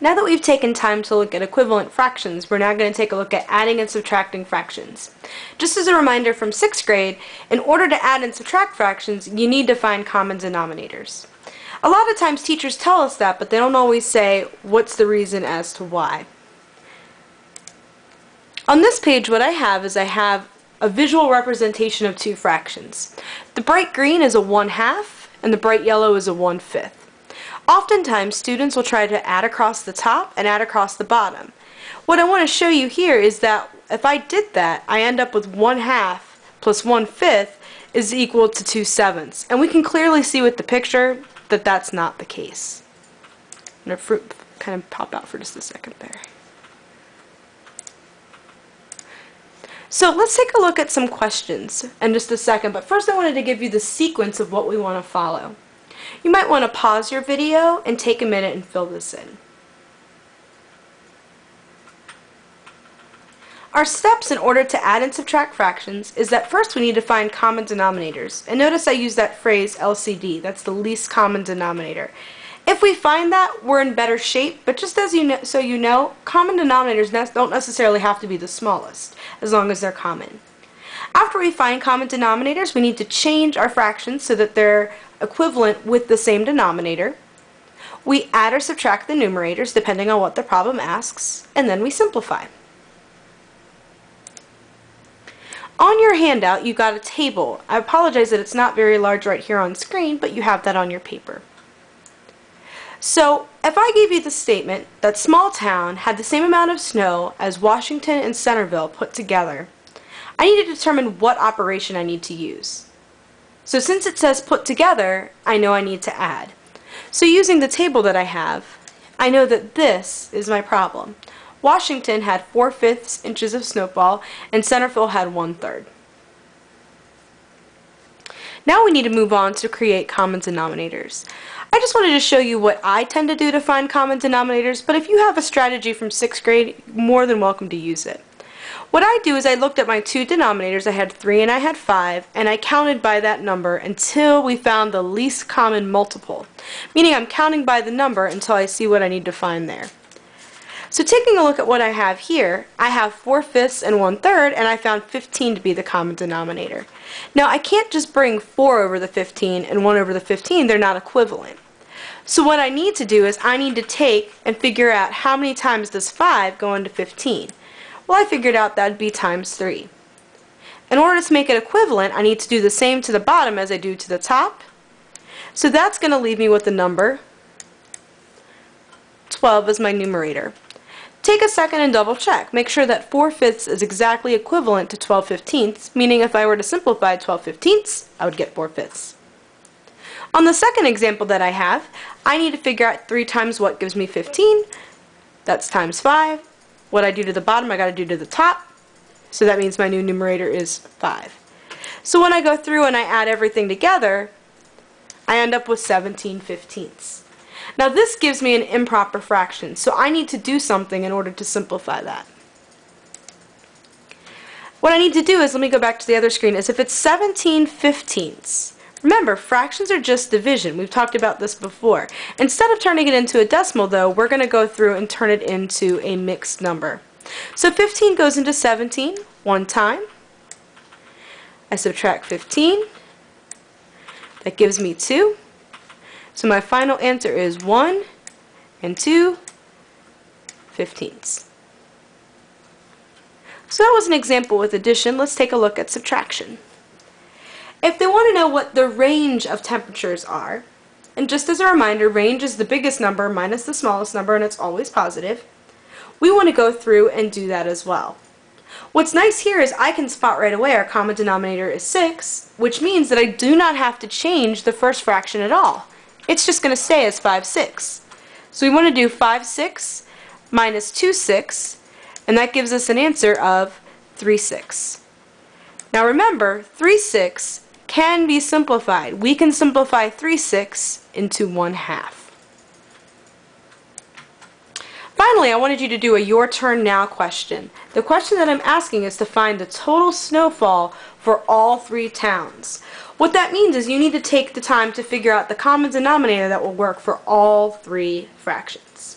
Now that we've taken time to look at equivalent fractions, we're now going to take a look at adding and subtracting fractions. Just as a reminder from 6th grade, in order to add and subtract fractions, you need to find common denominators. A lot of times teachers tell us that, but they don't always say what's the reason as to why. On this page, what I have is a visual representation of two fractions. The bright green is a 1/2 and the bright yellow is a 1/5. Oftentimes, students will try to add across the top and add across the bottom. What I want to show you here is that if I did that, I end up with 1/2 plus 1/5 is equal to 2/7. And we can clearly see with the picture that that's not the case. I'm going to kind of pop out for just a second there. So let's take a look at some questions in just a second, but first I wanted to give you the sequence of what we want to follow. You might want to pause your video and take a minute and fill this in. Our steps in order to add and subtract fractions is that first we need to find common denominators. And notice I use that phrase LCD, that's the least common denominator. If we find that, we're in better shape, but just as you know, common denominators don't necessarily have to be the smallest, as long as they're common. After we find common denominators, we need to change our fractions so that they're equivalent with the same denominator. We add or subtract the numerators depending on what the problem asks, and then we simplify. On your handout, you've got a table. I apologize that it's not very large right here on screen, but you have that on your paper. So, if I gave you the statement that small town had the same amount of snow as Washington and Centerville put together, I need to determine what operation I need to use. So since it says put together, I know I need to add. So using the table that I have, I know that this is my problem. Washington had 4/5 inches of snowfall and Centerville had 1/3. Now we need to move on to create common denominators. I just wanted to show you what I tend to do to find common denominators, but if you have a strategy from 6th grade, you're more than welcome to use it. What I do is I looked at my two denominators, I had 3 and I had 5, and I counted by that number until we found the least common multiple, meaning I'm counting by the number until I see what I need to find there. So taking a look at what I have here, I have 4/5 and 1/3, and I found 15 to be the common denominator. Now I can't just bring 4 over the 15 and 1 over the 15, they're not equivalent. So what I need to do is I need to take and figure out how many times does 5 go into 15. Well, I figured out that'd be times 3. In order to make it equivalent, I need to do the same to the bottom as I do to the top. So that's going to leave me with the number 12 as my numerator. Take a second and double check. Make sure that 4/5 is exactly equivalent to 12/15, meaning if I were to simplify 12/15, I would get 4/5. On the second example that I have, I need to figure out 3 times what gives me 15. That's times 5. What I do to the bottom, I got to do to the top. So that means my new numerator is 5. So when I go through and I add everything together, I end up with 17/15. Now this gives me an improper fraction, so I need to do something in order to simplify that. What I need to do is, let me go back to the other screen, is if it's 17/15, remember, fractions are just division. We've talked about this before. Instead of turning it into a decimal, though, we're going to go through and turn it into a mixed number. So 15 goes into 17 one time. I subtract 15. That gives me 2. So my final answer is 1 and 2/15. So that was an example with addition. Let's take a look at subtraction. If they want to know what the range of temperatures are, and just as a reminder, range is the biggest number minus the smallest number, and it's always positive, we want to go through and do that as well. What's nice here is I can spot right away our common denominator is 6, which means that I do not have to change the first fraction at all. It's just going to stay as 5/6. So we want to do 5/6 minus 2/6, and that gives us an answer of 3/6. Now remember, 3/6 can be simplified. We can simplify 3/6 into 1/2. Finally, I wanted you to do a your turn now question. The question that I'm asking is to find the total snowfall for all 3 towns. What that means is you need to take the time to figure out the common denominator that will work for all 3 fractions.